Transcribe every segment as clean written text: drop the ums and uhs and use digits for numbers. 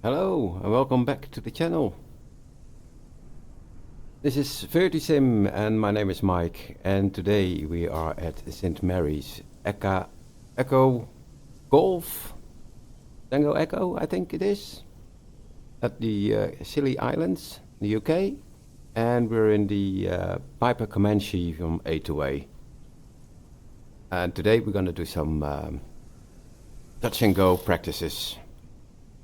Hello and welcome back to the channel. This is Vertisim and my name is Mike, and today we are at St. Mary's Echo Golf Tango Echo, I think it is, at the Scilly Islands, the UK, and we're in the A2A Comanche from A2A. And today we're gonna do some touch and go practices.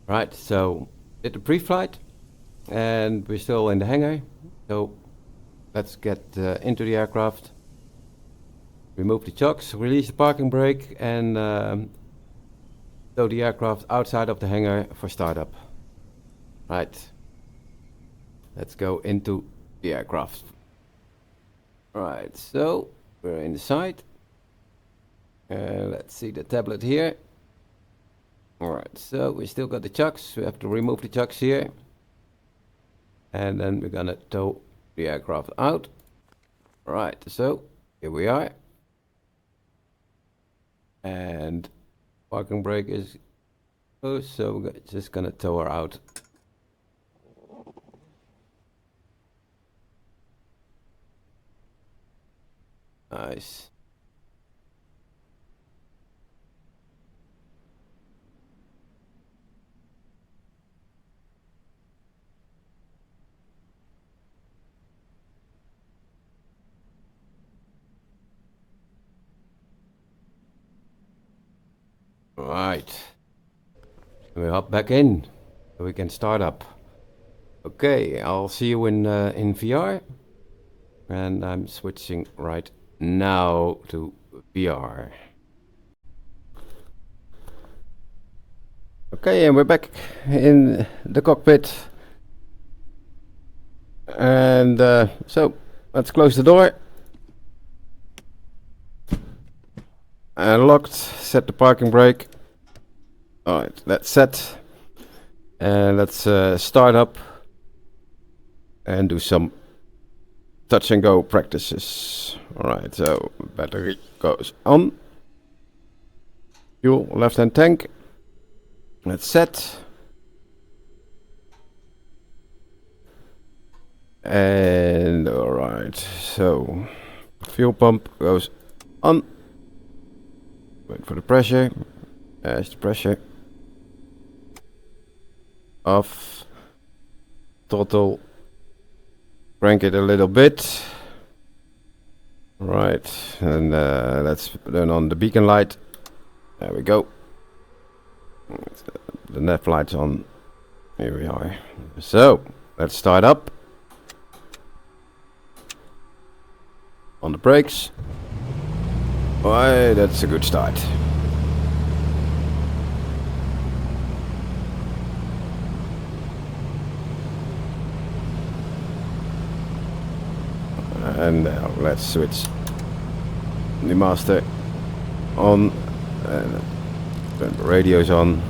Right, so did the pre-flight and we're still in the hangar, so let's get into the aircraft, remove the chocks, release the parking brake, and tow the aircraft outside of the hangar for startup. Right, let's go into the aircraft. Right, so we're inside. Let's see the tablet here. Alright, so we still got the chocks. We have to remove the chocks here. And then we're gonna tow the aircraft out. Right, so here we are. And parking brake is closed, so we're just gonna tow her out. Nice. Right, we hop back in so we can start up. Okay, I'll see you in VR, and I'm switching right now to VR. Okay, and we're back in the cockpit, and so let's close the door. And locked, set the parking brake. Alright, that's set. And let's start up and do some touch and go practices. Alright, so battery goes on. Fuel, left hand tank. That's set. And alright, so fuel pump goes on. Wait for the pressure. There's the pressure. Off. Throttle. Crank it a little bit. Right. And let's turn on the beacon light. There we go. The nav light's on. Here we are. So, let's start up. On the brakes. Why, that's a good start. And now let's switch the master on and turn the radios on.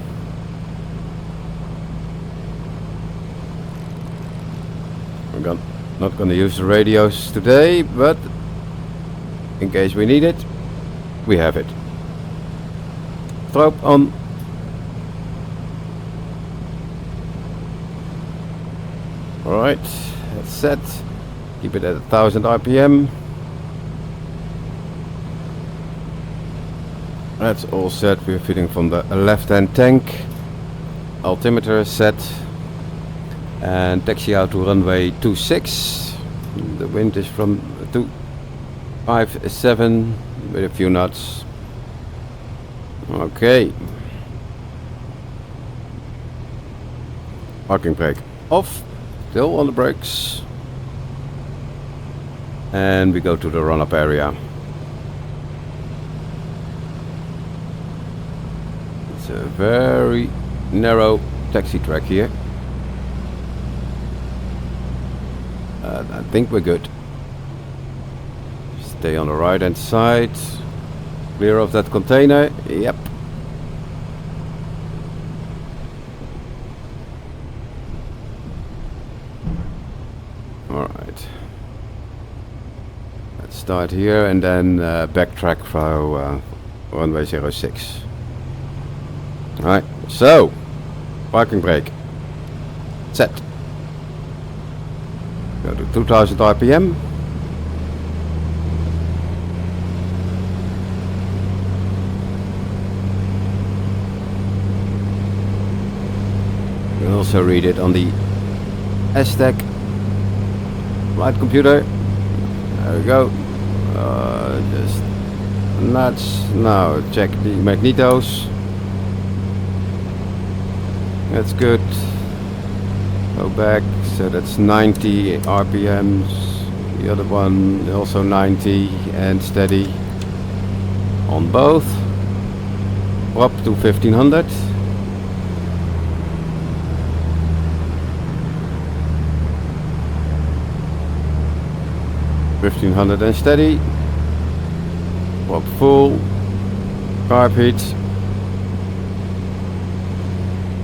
We're not gonna use the radios today, but in case we need it, we have it. Strobe on. Alright, that's set. Keep it at 1000 RPM. That's all set. We're feeding from the left hand tank. Altimeter is set. And taxi out to runway 26. The wind is from 257 with a few knots. Okay. Parking brake off. Still on the brakes. And we go to the run-up area. It's a very narrow taxi track here. I think we're good. Stay on the right hand side. Clear of that container. Yep. Alright. Let's start here and then backtrack for runway 06. Alright, so parking brake Set. Go to 2000 RPM. You can also read it on the S-Tech flight computer. There we go. Just nuts. Now check the magnetos. That's good. Go back. So that's 90 RPMs. The other one also 90 and steady on both. Up to 1500. And steady. Up full. Carb heat.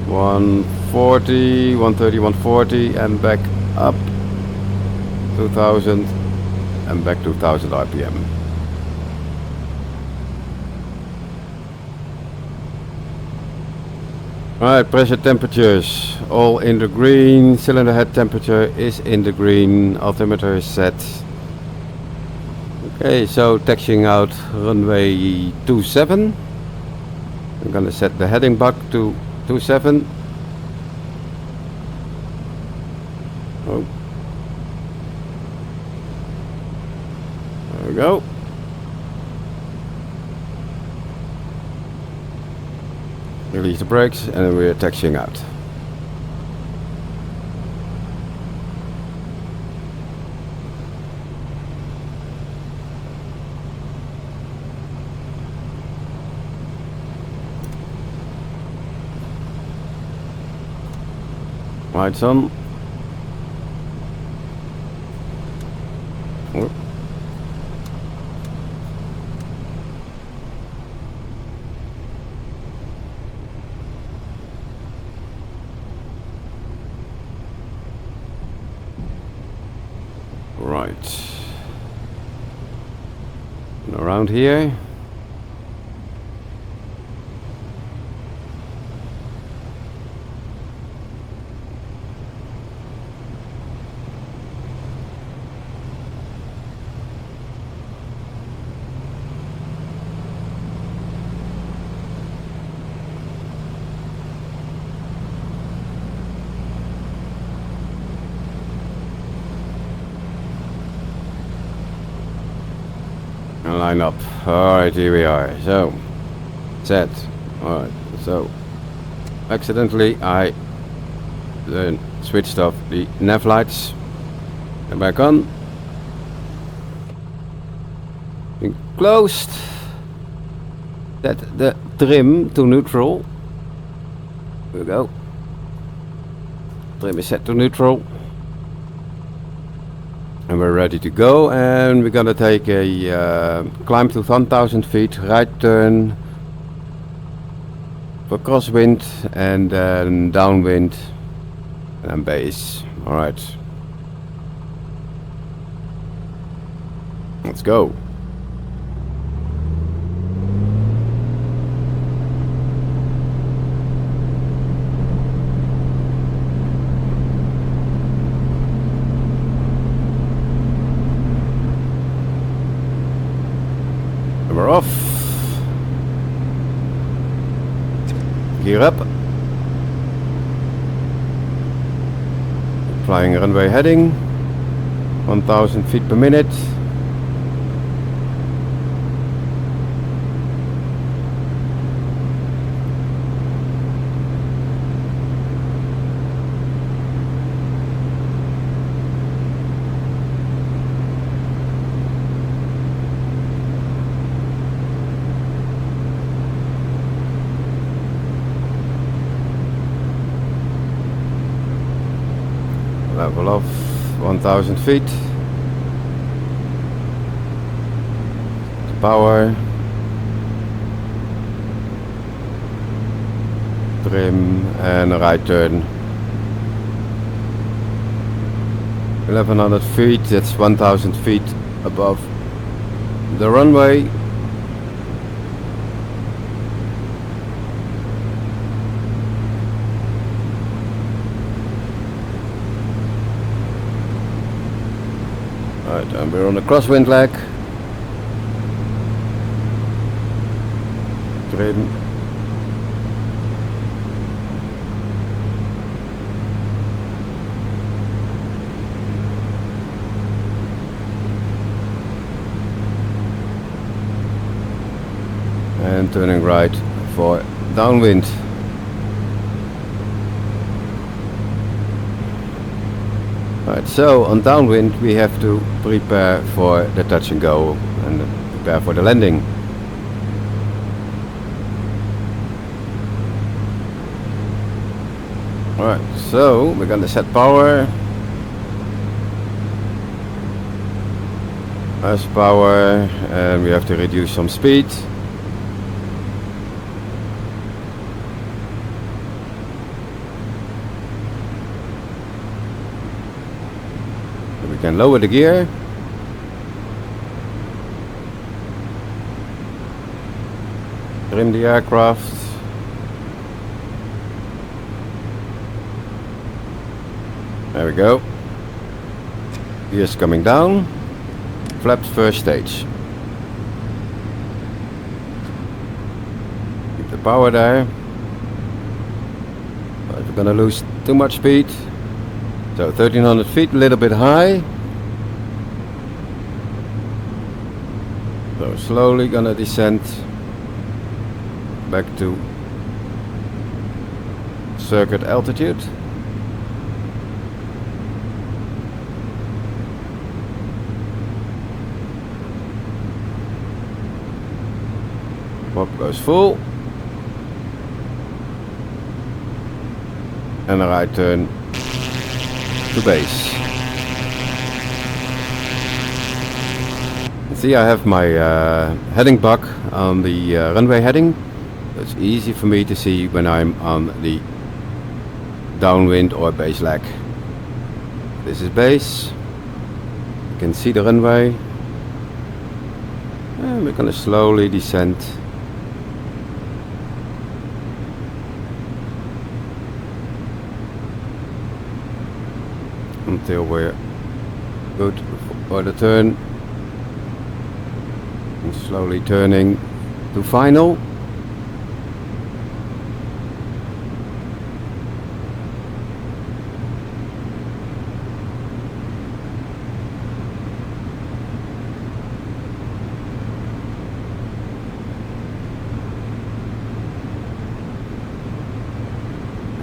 140, 130, 140 and back up 2000 and back to 1000 RPM. Alright, pressure temperatures all in the green. Cylinder head temperature is in the green. Altimeter is set. Okay, so taxiing out runway 27. I'm gonna set the heading buck to 27. Oh. There we go. Release the brakes and we're taxiing out. Lights on. Oh. Right. And around here. Line up. Alright, here we are. So, set. Alright, so accidentally I then switched off the nav lights. And back on. And closed. Set the trim to neutral. Here we go. Trim is set to neutral. And we're ready to go, and we're gonna take a climb to 1000 feet, right turn for crosswind, and then downwind and base. Alright. Let's go. We're off. Gear up. Flying runway heading. 1000 feet per minute. Level off 1000 feet. Power. Trim and a right turn. 1100 feet, that's 1000 feet above the runway. Right, and we're on the crosswind leg. Trim. And turning right for downwind. Right, so on downwind we have to prepare for the touch and go and prepare for the landing. Alright, so we're gonna set power. As power, and we have to reduce some speed. We can lower the gear. Trim the aircraft. There we go. Gears coming down. Flaps first stage. Keep the power there. But we're gonna lose too much speed. So 1300 feet, a little bit high. So slowly gonna descend back to circuit altitude. Prop goes full. And a right turn to base. See, I have my heading bug on the runway heading. It's easy for me to see when I'm on the downwind or base leg. This is base. You can see the runway. And we're gonna slowly descend. Until we're good for the turn. And slowly turning to final.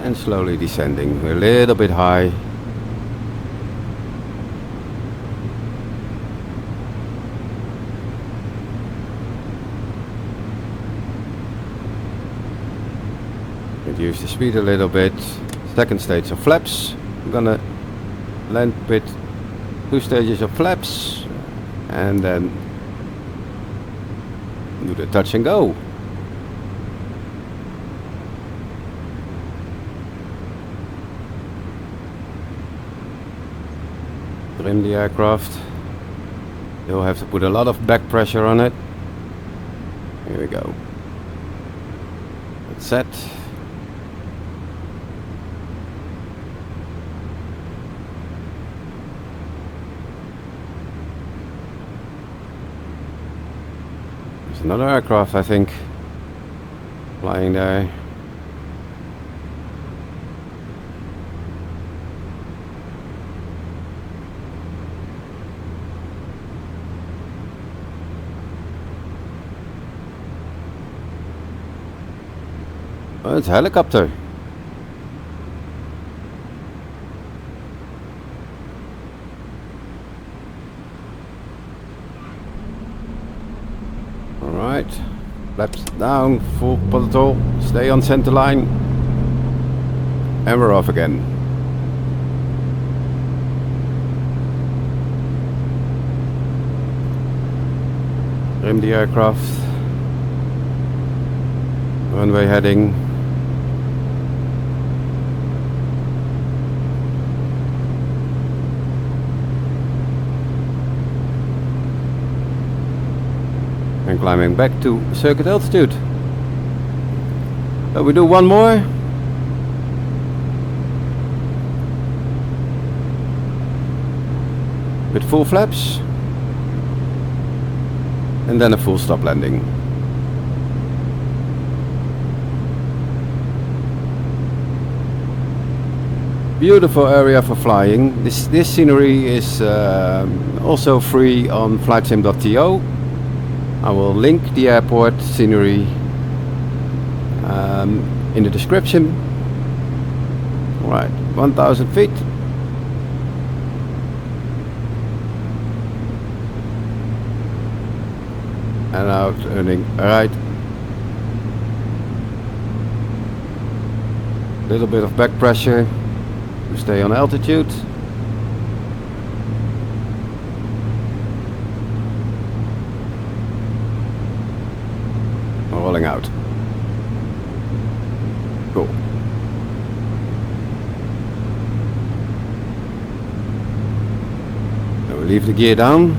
And slowly descending. We're a little bit high. Reduce the speed a little bit. Second stage of flaps. I'm gonna land with 2 stages of flaps and then do the touch and go. Trim the aircraft. You'll have to put a lot of back pressure on it. Here we go. That's set. There's another aircraft, I think, flying there. Oh, it's a helicopter. Alright, flaps down, full throttle, stay on center line, and we're off again. Trim the aircraft, runway heading. And climbing back to circuit altitude. So we do one more. With full flaps. and then a full stop landing. Beautiful area for flying. This scenery is also free on flightsim.to. I will link the airport scenery in the description. Alright, 1000 feet. And now turning right. Little bit of back pressure to stay on altitude. Rolling out. Cool. Now we leave the gear down.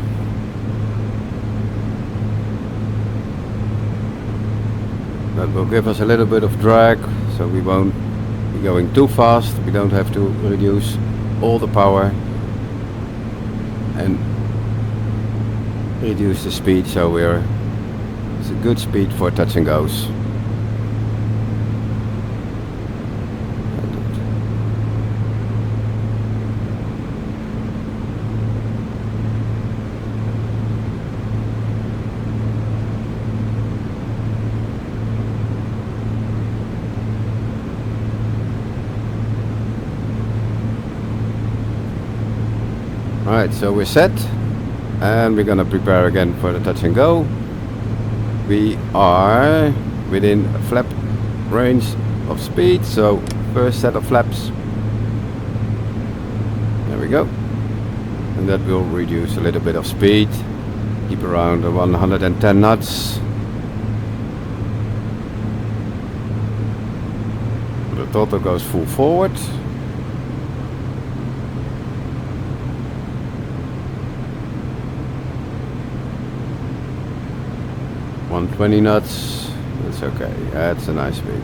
That will give us a little bit of drag, so we won't be going too fast. We don't have to reduce all the power and reduce the speed, so it's a good speed for touch and goes. Alright, so we're set and we're gonna prepare again for the touch and go. We are within a flap range of speed, so first set of flaps. There we go. And that will reduce a little bit of speed. Keep around 110 knots. The throttle goes full forward. $120 knots, that's okay, that's a nice speed.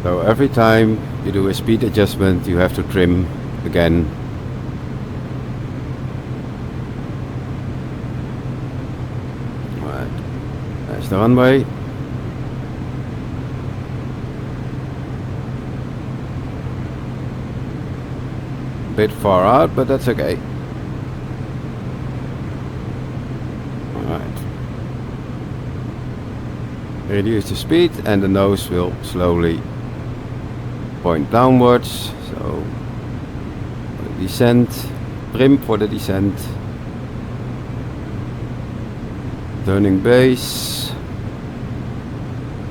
So every time you do a speed adjustment, you have to trim again. Right, there's the runway. Bit far out, but that's okay. Alright. Reduce the speed and the nose will slowly point downwards. So for the descent, trim for the descent. Turning base.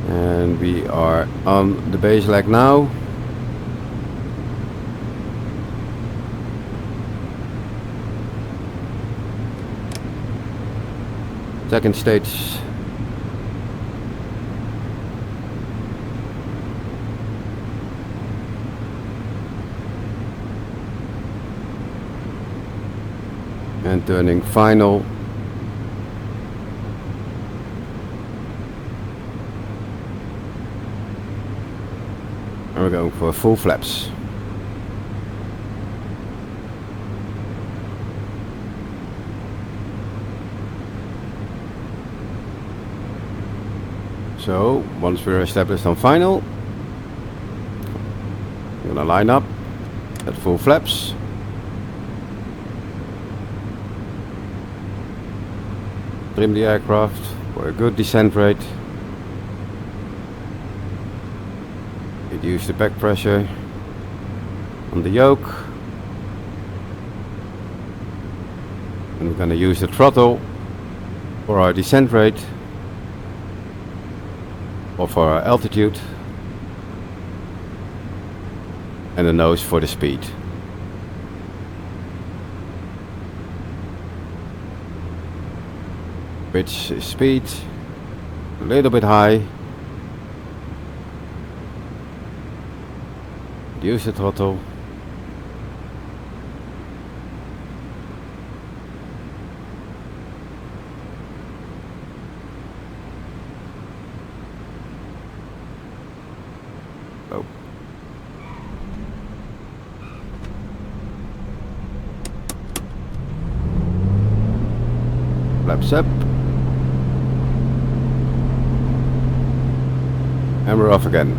And we are on the base leg now. Second stage. And turning final. And we're going for full flaps. So once we're established on final, we're gonna line up at full flaps. Trim the aircraft for a good descent rate. Reduce the back pressure on the yoke. And we're gonna use the throttle for our descent rate. Or for our altitude, and the nose for the speed. Pitch speed a little bit high. Reduce the throttle. Flaps up. And we're off again.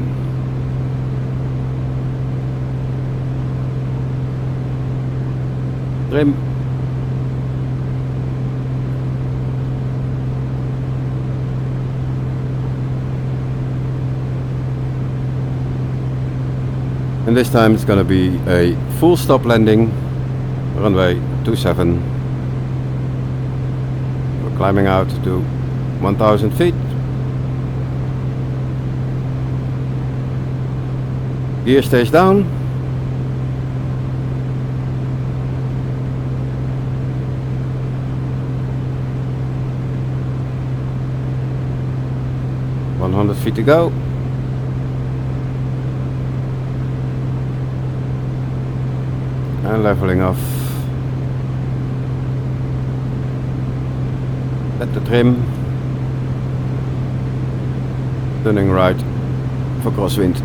Trim. And this time it's gonna be a full stop landing, runway 27. We're climbing out to 1000 feet. Gear stays down. $100 feet to go. And leveling off. Let the trim. Turning right for crosswind.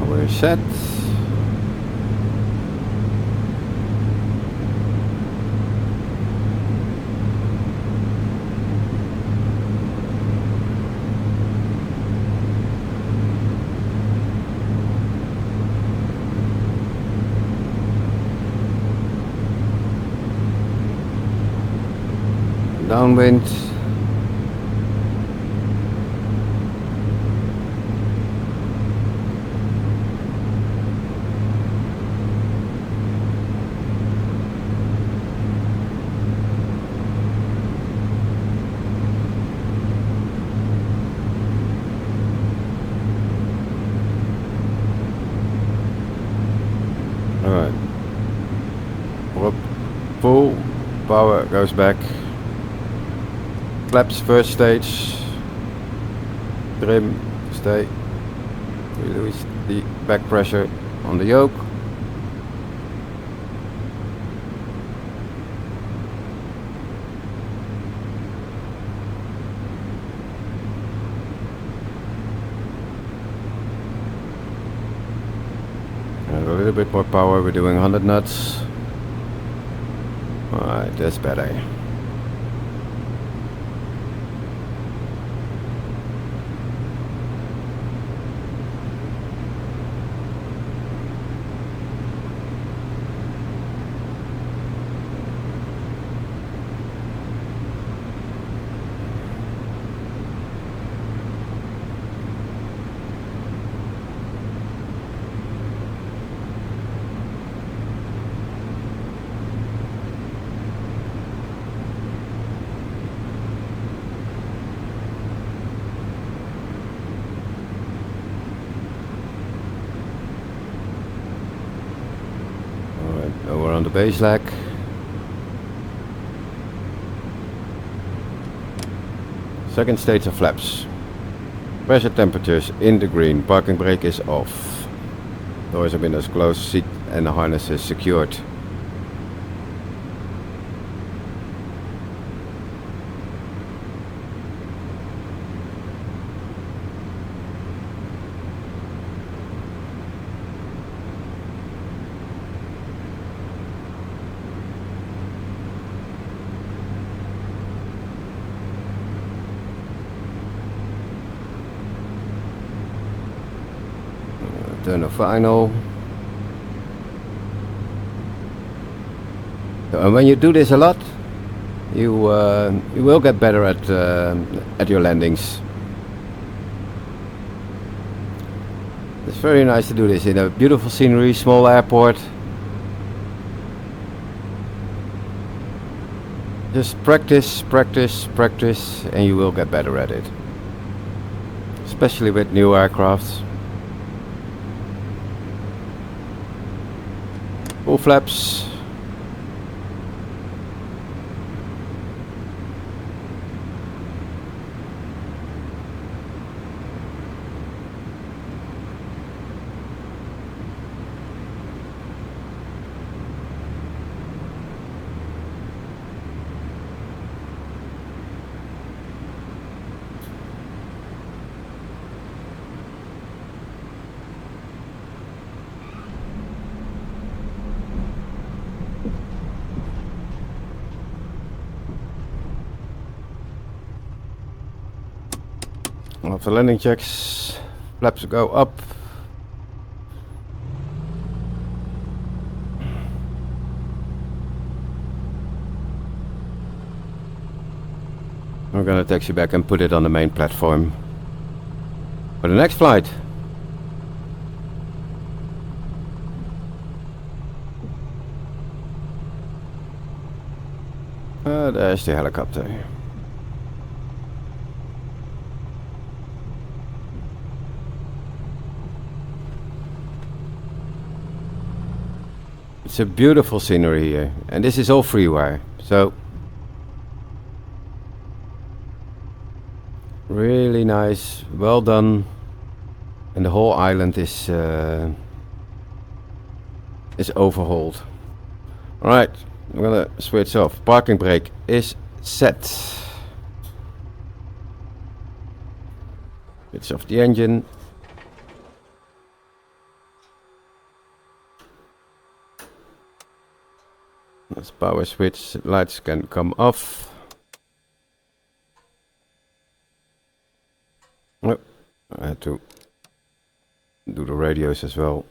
We're set. Downwind. Alright. Full power goes back. Flaps first stage. Trim, stay. Release the back pressure on the yoke. And a little bit more power, we're doing 100 knots. Alright, that's better. We're on the base leg. Second stage of flaps. Pressure temperatures in the green. Parking brake is off. Doors and windows closed. Seat and the harness is secured. Turn the final. And when you do this a lot, you will get better at your landings. It's very nice to do this in a beautiful scenery, small airport. Just practice, practice, practice, and you will get better at it. Especially with new aircrafts. Full flaps. After landing checks, flaps go up. We're gonna taxi back and put it on the main platform for the next flight. There's the helicopter. It's a beautiful scenery here, and this is all freeware, so really nice, well done, and the whole island is overhauled. All right, I'm gonna switch off. Parking brake is set. Switch off the engine. Let's power switch. Lights can come off. Oh, I had to do the radios as well.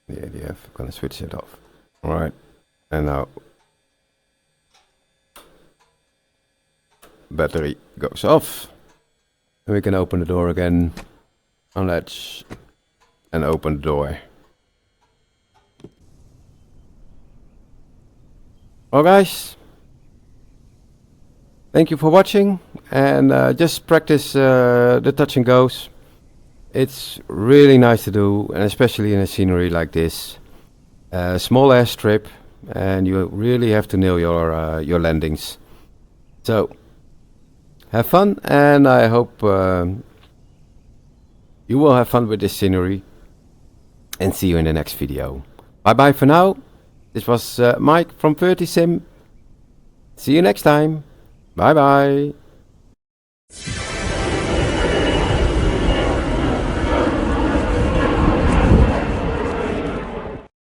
The ADF, gonna switch it off. Alright, and now battery goes off. And we can open the door again, unlatch, and open the door. Well guys, thank you for watching, and just practice the touch and goes. It's really nice to do, and especially in a scenery like this. Small airstrip, and you really have to nail your landings. So have fun, and I hope you will have fun with this scenery, and see you in the next video. Bye bye for now. This was Mike from 30sim. See you next time. Bye bye.